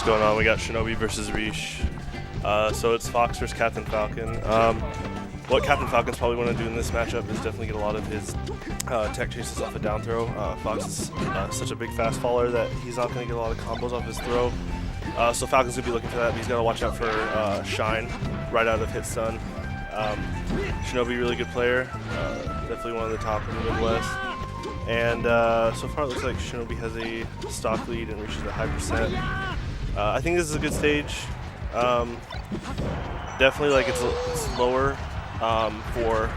What's going on? We got Shinobi versus Reesch. So it's Fox versus Captain Falcon. What Captain Falcon's probably want to do in this matchup is definitely get a lot of his tech chases off a down throw. Fox is such a big fast faller that he's not going to get a lot of combos off his throw. So Falcon's going to be looking for that, but he's got to watch out for Shine right out of hit stun. Shinobi, really good player. Definitely one of the top in the Midwest. And so far it looks like Shinobi has a stock lead and Reesch is at high percent. I think this is a good stage. Definitely like it's lower for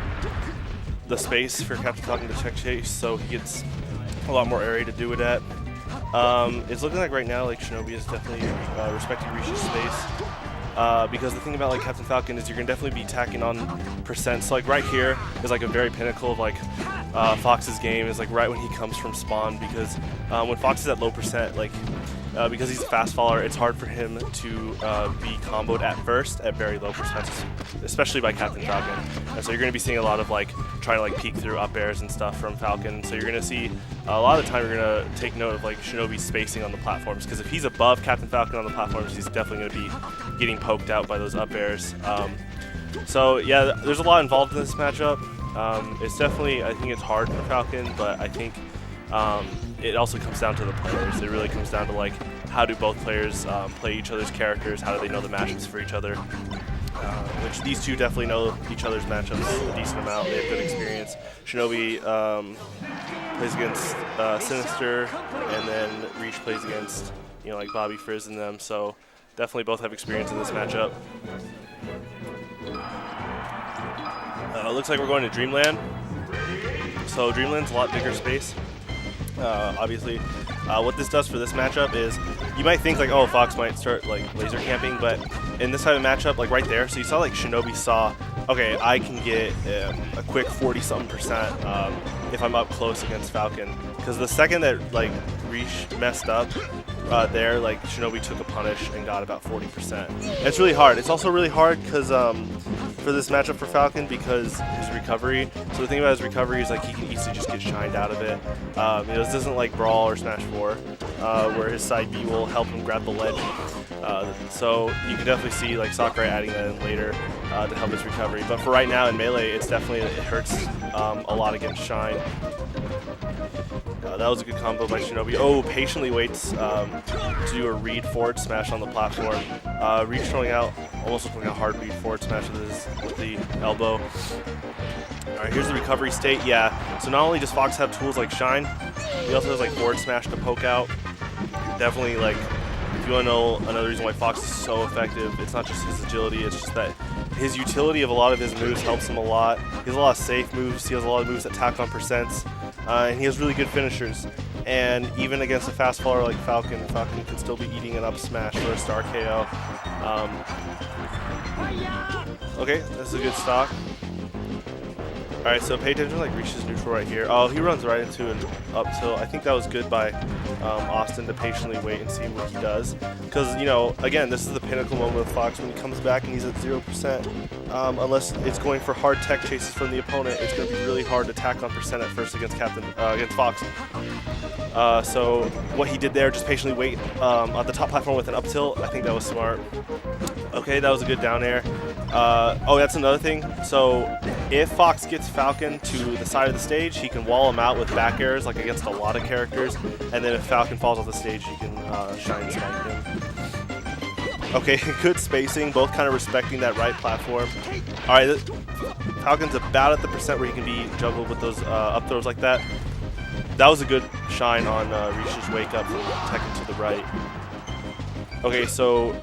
the space for Captain Falcon to tech chase, so he gets a lot more area to do it at. It's looking like right now like Shinobi is definitely respecting Reesch's space. Because the thing about like Captain Falcon is you're gonna definitely be tacking on percent. So like right here is like a very pinnacle of like Fox's game is like right when he comes from spawn, because when Fox is at low percent, like because he's a fast faller, it's hard for him to be comboed at first at very low percents, especially by Captain Falcon. And so you're gonna be seeing a lot of like trying to like peek through up airs and stuff from Falcon. So you're gonna see a lot of the time you're gonna take note of like Shinobi's spacing on the platforms, because if he's above Captain Falcon on the platforms, he's definitely gonna be getting poked out by those up airs. So yeah, there's a lot involved in this matchup. It's definitely, I think it's hard for Falcon, but I think it also comes down to the players. It really comes down to like how do both players play each other's characters, how do they know the matchups for each other, which these two definitely know each other's matchups a decent amount. They have good experience. Shinobi plays against Sinister, and then Reesch plays against, you know, like Bobby Frizz and them, so definitely both have experience in this matchup. Looks like we're going to Dreamland. So Dreamland's a lot bigger space. Obviously, what this does for this matchup is you might think like, oh, Fox might start like laser camping, but in this type of matchup, like right there, so you saw like Shinobi saw, okay, I can get a quick 40-something% if I'm up close against Falcon, because the second that like Reesch messed up there, like Shinobi took a punish and got about 40%. And it's really hard. It's also really hard because for this matchup for Falcon, because his recovery. So the thing about his recovery is like he can easily just get shined out of it. This isn't like Brawl or Smash 4, where his side B will help him grab the ledge. So you can definitely see like Sakurai adding that in later to help his recovery. But for right now in Melee, it's definitely, it hurts a lot against Shine. That was a good combo by Shinobi. Oh, patiently waits to do a read forward smash on the platform. Reesch throwing out, almost looking like a hard read forward smash with the elbow. Alright, here's the recovery state. Yeah, so not only does Fox have tools like Shine, he also has like forward smash to poke out. Definitely, like, if you want to know another reason why Fox is so effective, it's not just his agility, it's just that his utility of a lot of his moves helps him a lot. He has a lot of safe moves, he has a lot of moves that tack on percents, and he has really good finishers. And even against a fast faller like Falcon, Falcon can still be eating an up smash or a star KO. Okay, that's a good stock. Alright, so pay attention to like Reesch's neutral right here. Oh, he runs right into an up tilt. I think that was good by Austin to patiently wait and see what he does. Because, you know, again, this is the pinnacle moment with Fox when he comes back and he's at 0%. Unless it's going for hard tech chases from the opponent, it's going to be really hard to tack on percent at first against against Fox. So what he did there, just patiently wait on the top platform with an up tilt, I think that was smart. Okay, that was a good down air. Oh, that's another thing. So if Fox gets Falcon to the side of the stage, he can wall him out with back airs like against a lot of characters. And then if Falcon falls off the stage, he can shine spike him. Okay, good spacing, both kind of respecting that right platform. All right, Falcon's about at the percent where he can be juggled with those up throws like that. That was a good shine on Reesch's wake up from Tekken to the right. Okay, so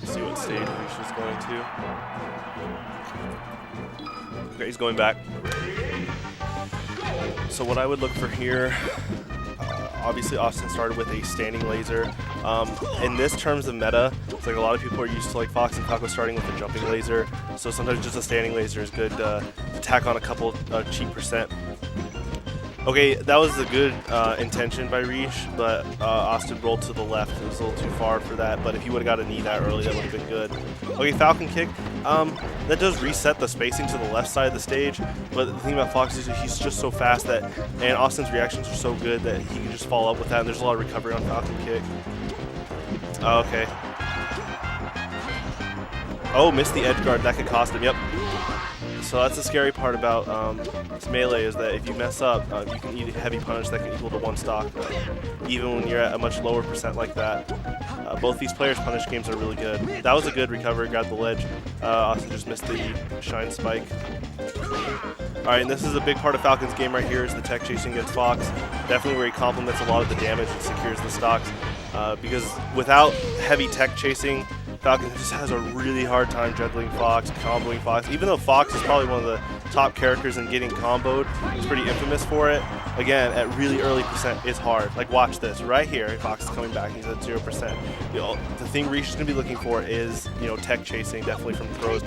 let's see what stage Reesch is going to. Okay, he's going back. So what I would look for here, obviously Austin started with a standing laser. In this terms of meta, it's like a lot of people are used to like Fox and Falco starting with a jumping laser. So sometimes just a standing laser is good to tack on a couple cheap percent. Okay, that was a good intention by Reesch, but Austin rolled to the left. It was a little too far for that, but if he would have got a knee that early, that would have been good. Okay, Falcon kick. That does reset the spacing to the left side of the stage, but the thing about Fox is he's just so fast that, and Austin's reactions are so good that he can just follow up with that, and there's a lot of recovery on Falcon kick. Oh, okay. Oh, missed the edge guard. That could cost him. Yep. So that's the scary part about this melee is that if you mess up, you can eat a heavy punish that can equal to one stock. Even when you're at a much lower percent like that. Both these players' punish games are really good. That was a good recovery, grabbed the ledge. Austin just missed the shine spike. Alright, and this is a big part of Falcon's game right here is the tech chasing against Fox. Definitely where he complements a lot of the damage and secures the stocks. Because without heavy tech chasing, Falcon just has a really hard time juggling Fox, comboing Fox. Even though Fox is probably one of the top characters in getting comboed, he's pretty infamous for it. Again, at really early percent, it's hard. Like, watch this right here. Fox is coming back. He's at 0%. The thing Reesch is going to be looking for is, tech chasing, definitely from throws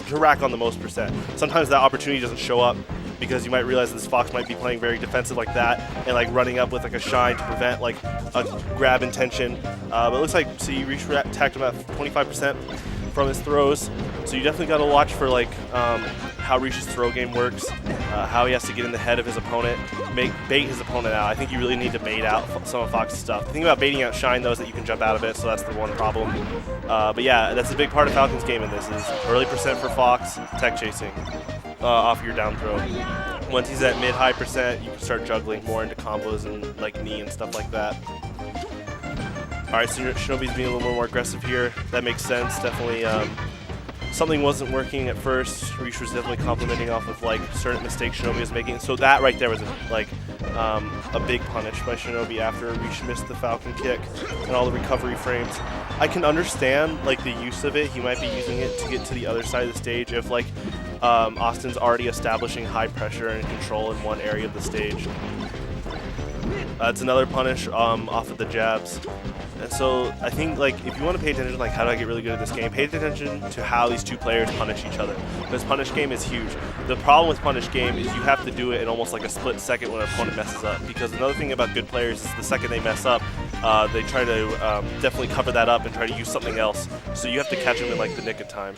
to rack on the most percent. Sometimes that opportunity doesn't show up because you might realize this Fox might be playing very defensive like that and like running up with like a shine to prevent like a grab intention. But it looks like, see, Reesch attacked him at 25% from his throws. So you definitely got to watch for like how Reesch's throw game works, how he has to get in the head of his opponent, bait his opponent out. I think you really need to bait out some of Fox's stuff. The thing about baiting out shine though is that you can jump out of it, so that's the one problem. But yeah, that's a big part of Falcon's game in this is early percent for Fox, tech chasing off your down throw. Once he's at mid-high percent, you can start juggling more into combos and like knee and stuff like that. Alright, so Shinobi's being a little more aggressive here. That makes sense, definitely. Something wasn't working at first. Reesch was definitely complimenting off of like certain mistakes Shinobi was making. So that right there was a big punish by Shinobi after Reesch missed the Falcon kick and all the recovery frames. I can understand like the use of it. He might be using it to get to the other side of the stage if like Austin's already establishing high pressure and control in one area of the stage. It's another punish off of the jabs. And so I think like if you want to pay attention like how do I get really good at this game, pay attention to how these two players punish each other. This punish game is huge. The problem with punish game is you have to do it in almost like a split second when an opponent messes up. Because another thing about good players is the second they mess up, they try to definitely cover that up and try to use something else. So you have to catch them in like the nick of time.